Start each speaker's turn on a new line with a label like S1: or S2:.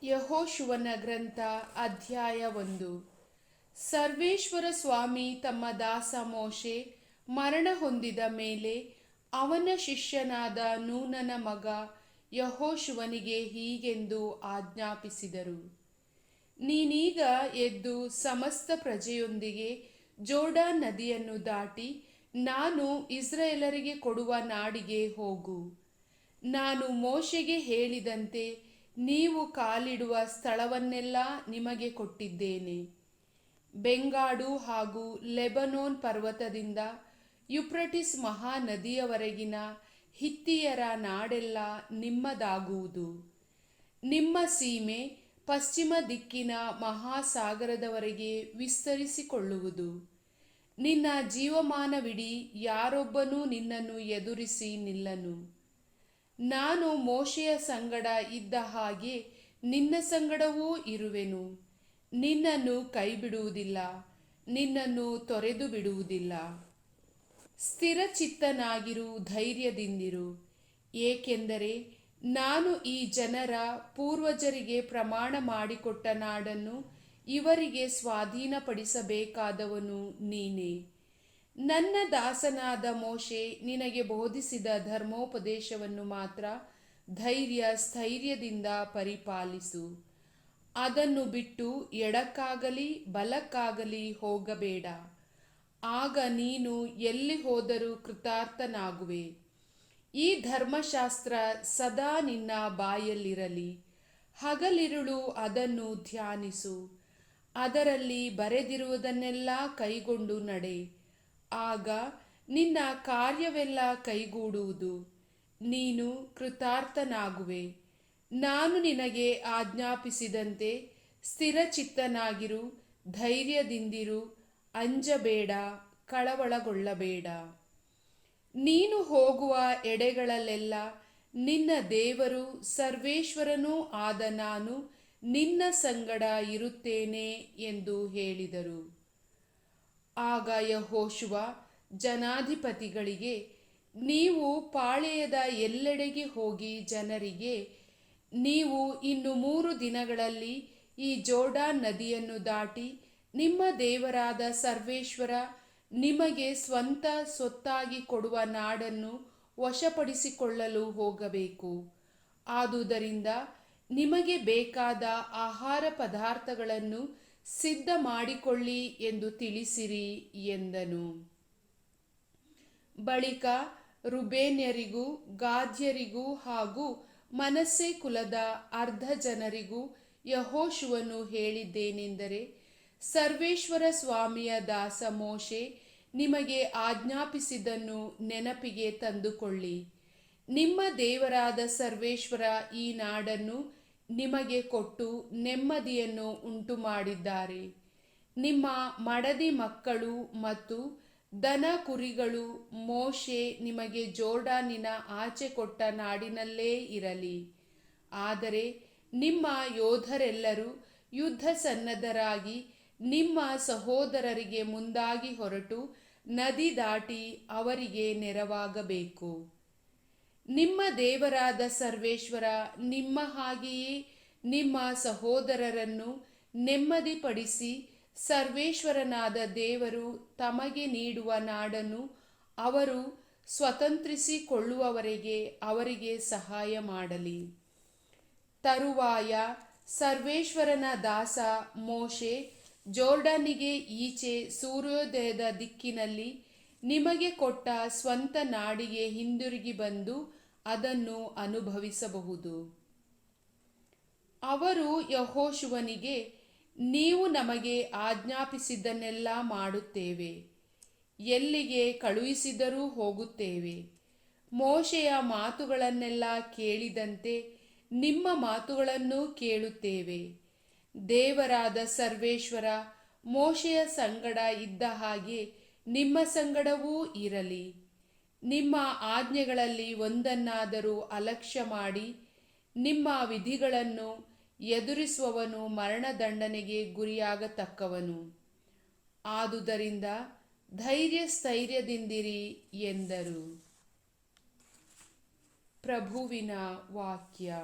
S1: ಯೆಹೋಶುವನ ಗ್ರಂಥ ಅಧ್ಯಾಯ 1. ಸರ್ವೇಶ್ವರ ಸ್ವಾಮಿ ತಮ್ಮ ದಾಸ ಮೋಶೆ ಮರಣ ಹೊಂದಿದ ಮೇಲೆ ಅವನ ಶಿಷ್ಯನಾದ ನೂನನ ಮಗ ಯೆಹೋಶುವನಿಗೆ ಹೀಗೆಂದು ಆಜ್ಞಾಪಿಸಿದರು. ನೀನೀಗ ಎದ್ದು ಸಮಸ್ತ ಪ್ರಜೆಯೊಂದಿಗೆ ಜೋರ್ಡಾನ್ ನದಿಯನ್ನು ದಾಟಿ ನಾನು ಇಸ್ರಾಯೇಲರಿಗೆ ಕೊಡುವ ನಾಡಿಗೆ ಹೋಗು. ನಾನು ಮೋಶೆಗೆ ಹೇಳಿದಂತೆ ನೀವು ಕಾಲಿಡುವ ಸ್ಥಳವನ್ನೆಲ್ಲ ನಿಮಗೆ ಕೊಟ್ಟಿದ್ದೇನೆ. ಬೆಂಗಾಡು ಹಾಗೂ ಲೆಬನೋನ್ ಪರ್ವತದಿಂದ ಯುಪ್ರಟಿಸ್ ಮಹಾನದಿಯವರೆಗಿನ ಹಿತ್ತಿಯರ ನಾಡೆಲ್ಲ ನಿಮ್ಮದಾಗುವುದು. ನಿಮ್ಮ ಸೀಮೆ ಪಶ್ಚಿಮ ದಿಕ್ಕಿನ ಮಹಾಸಾಗರದವರೆಗೆ ವಿಸ್ತರಿಸಿಕೊಳ್ಳುವುದು. ನಿನ್ನ ಜೀವಮಾನವಿಡೀ ಯಾರೊಬ್ಬನೂ ನಿನ್ನನ್ನು ಎದುರಿಸಿ ನಿಲ್ಲನು. ನಾನು ಮೋಶೆಯ ಸಂಗಡ ಇದ್ದ ಹಾಗೆ ನಿನ್ನ ಸಂಗಡವೂ ಇರುವೆನು. ನಿನ್ನನ್ನು ಕೈಬಿಡುವುದಿಲ್ಲ, ನಿನ್ನನ್ನು ತೊರೆದು ಬಿಡುವುದಿಲ್ಲ. ಸ್ಥಿರಚಿತ್ತನಾಗಿರು, ಧೈರ್ಯದಿಂದಿರು, ಏಕೆಂದರೆ ನಾನು ಈ ಜನರ ಪೂರ್ವಜರಿಗೆ ಪ್ರಮಾಣ ಮಾಡಿಕೊಟ್ಟ ನಾಡನ್ನು ಇವರಿಗೆ ಸ್ವಾಧೀನಪಡಿಸಬೇಕಾದವನು ನೀನೇ. ನನ್ನ ದಾಸನಾದ ಮೋಶೆ ನಿನಗೆ ಬೋಧಿಸಿದ ಧರ್ಮೋಪದೇಶವನ್ನು ಮಾತ್ರ ಸ್ಥೈರ್ಯದಿಂದ ಪರಿಪಾಲಿಸು. ಅದನ್ನು ಬಿಟ್ಟು ಎಡಕ್ಕಾಗಲಿ ಬಲಕ್ಕಾಗಲಿ ಹೋಗಬೇಡ. ಆಗ ನೀನು ಎಲ್ಲಿ ಹೋದರೂ ಕೃತಾರ್ಥನಾಗುವೆ. ಈ ಧರ್ಮಶಾಸ್ತ್ರ ಸದಾ ನಿನ್ನ ಬಾಯಲ್ಲಿರಲಿ. ಹಗಲಿರುಳು ಅದನ್ನು ಧ್ಯಾನಿಸು. ಅದರಲ್ಲಿ ಬರೆದಿರುವುದನ್ನೆಲ್ಲ ಕೈಗೊಂಡು ನಡೆ. ಆಗ ನಿನ್ನ ಕಾರ್ಯವೆಲ್ಲ ಕೈಗೂಡುವುದು, ನೀನು ಕೃತಾರ್ಥನಾಗುವೆ. ನಾನು ನಿನಗೆ ಆಜ್ಞಾಪಿಸಿದಂತೆ ಸ್ಥಿರಚಿತ್ತನಾಗಿರು, ಧೈರ್ಯದಿಂದಿರು, ಅಂಜಬೇಡ, ಕಳವಳಗೊಳ್ಳಬೇಡ. ನೀನು ಹೋಗುವ ಎಡೆಗಳಲ್ಲೆಲ್ಲ ನಿನ್ನ ದೇವರು ಸರ್ವೇಶ್ವರನೂ ಆದ ನಾನು ನಿನ್ನ ಸಂಗಡ ಇರುತ್ತೇನೆ ಎಂದು ಹೇಳಿದರು. ಆಗ ಯೆಹೋಶುವ ಜನಾಧಿಪತಿಗಳಿಗೆ, ನೀವು ಪಾಳೆಯದ ಎಲ್ಲೆಡೆಗೆ ಹೋಗಿ ಜನರಿಗೆ, ನೀವು ಇನ್ನು 3 ದಿನಗಳಲ್ಲಿ ಈ ಜೋರ್ಡಾನ್ ನದಿಯನ್ನು ದಾಟಿ ನಿಮ್ಮ ದೇವರಾದ ಸರ್ವೇಶ್ವರ ನಿಮಗೆ ಸ್ವಂತ ಸ್ವತ್ತಾಗಿ ಕೊಡುವ ನಾಡನ್ನು ವಶಪಡಿಸಿಕೊಳ್ಳಲು ಹೋಗಬೇಕು. ಆದುದರಿಂದ ನಿಮಗೆ ಬೇಕಾದ ಆಹಾರ ಪದಾರ್ಥಗಳನ್ನು ಸಿದ್ಧ ಮಾಡಿಕೊಳ್ಳಿ ಎಂದು ತಿಳಿಸಿರಿ ಎಂದನು. ಬಳಿಕ ರುಬೇನ್ಯರಿಗೂ ಗಾದ್ಯರಿಗೂ ಹಾಗೂ ಮನಸ್ಸೆ ಕುಲದ ಅರ್ಧ ಜನರಿಗೂ ಯೆಹೋಶುವನು ಹೇಳಿದ್ದೇನೆಂದರೆ, ಸರ್ವೇಶ್ವರ ಸ್ವಾಮಿಯ ದಾಸ ಮೋಶೆ ನಿಮಗೆ ಆಜ್ಞಾಪಿಸಿದ್ದನ್ನು ನೆನಪಿಗೆ ತಂದುಕೊಳ್ಳಿ. ನಿಮ್ಮ ದೇವರಾದ ಸರ್ವೇಶ್ವರ ಈ ನಾಡನ್ನು ನಿಮಗೆ ಕೊಟ್ಟು ನೆಮ್ಮದಿಯನ್ನು ಉಂಟುಮಾಡಿದ್ದಾರೆ. ನಿಮ್ಮ ಮಡದಿ ಮಕ್ಕಳು ಮತ್ತು ದನ ಕುರಿಗಳು ಮೋಶೆ ನಿಮಗೆ ಜೋರ್ಡಾನಿನ ಆಚೆ ಕೊಟ್ಟ ನಾಡಿನಲ್ಲೇ ಇರಲಿ. ಆದರೆ ನಿಮ್ಮ ಯೋಧರೆಲ್ಲರೂ ಯುದ್ಧ ಸನ್ನದ್ಧರಾಗಿ ನಿಮ್ಮ ಸಹೋದರರಿಗೆ ಮುಂದಾಗಿ ಹೊರಟು ನದಿ ದಾಟಿ ಅವರಿಗೆ ನೆರವಾಗಬೇಕು. ನಿಮ್ಮ ದೇವರಾದ ಸರ್ವೇಶ್ವರ ನಿಮ್ಮ ಹಾಗೆಯೇ ನಿಮ್ಮ ಸಹೋದರರನ್ನು ನೆಮ್ಮದಿಪಡಿಸಿ ಸರ್ವೇಶ್ವರನಾದ ದೇವರು ತಮಗೆ ನೀಡುವ ನಾಡನ್ನು ಅವರು ಸ್ವತಂತ್ರಿಸಿಕೊಳ್ಳುವವರೆಗೆ ಅವರಿಗೆ ಸಹಾಯ ಮಾಡಲಿ. ತರುವಾಯ ಸರ್ವೇಶ್ವರನ ದಾಸ ಮೋಶೆ ಜೋರ್ಡಾನಿಗೆ ಈಚೆ ಸೂರ್ಯೋದಯದ ದಿಕ್ಕಿನಲ್ಲಿ ನಿಮಗೆ ಕೊಟ್ಟ ಸ್ವಂತ ನಾಡಿಗೆ ಹಿಂದಿರುಗಿ ಬಂದು ಅದನ್ನು ಅನುಭವಿಸಬಹುದು. ಅವರು ಯೆಹೋಶುವನಿಗೆ, ನೀವು ನಮಗೆ ಆಜ್ಞಾಪಿಸಿದ್ದನ್ನೆಲ್ಲ ಮಾಡುತ್ತೇವೆ, ಎಲ್ಲಿಗೆ ಕಳುಹಿಸಿದರೂ ಹೋಗುತ್ತೇವೆ. ಮೋಶೆಯ ಮಾತುಗಳನ್ನೆಲ್ಲ ಕೇಳಿದಂತೆ ನಿಮ್ಮ ಮಾತುಗಳನ್ನೂ ಕೇಳುತ್ತೇವೆ. ದೇವರಾದ ಸರ್ವೇಶ್ವರ ಮೋಶೆಯ ಸಂಗಡ ಇದ್ದ ಹಾಗೆ ನಿಮ್ಮ ಸಂಗಡವೂ ಇರಲಿ. ನಿಮ್ಮ ಆಜ್ಞೆಗಳಲ್ಲಿ ಒಂದನ್ನಾದರೂ ಅಲಕ್ಷ್ಯ ಮಾಡಿ ನಿಮ್ಮ ವಿಧಿಗಳನ್ನು ಎದುರಿಸುವವನು ಮರಣದಂಡನೆಗೆ ಗುರಿಯಾಗತಕ್ಕವನು. ಆದುದರಿಂದ ಸ್ಥೈರ್ಯದಿಂದಿರಿ ಎಂದರು. ಪ್ರಭುವಿನ ವಾಕ್ಯ.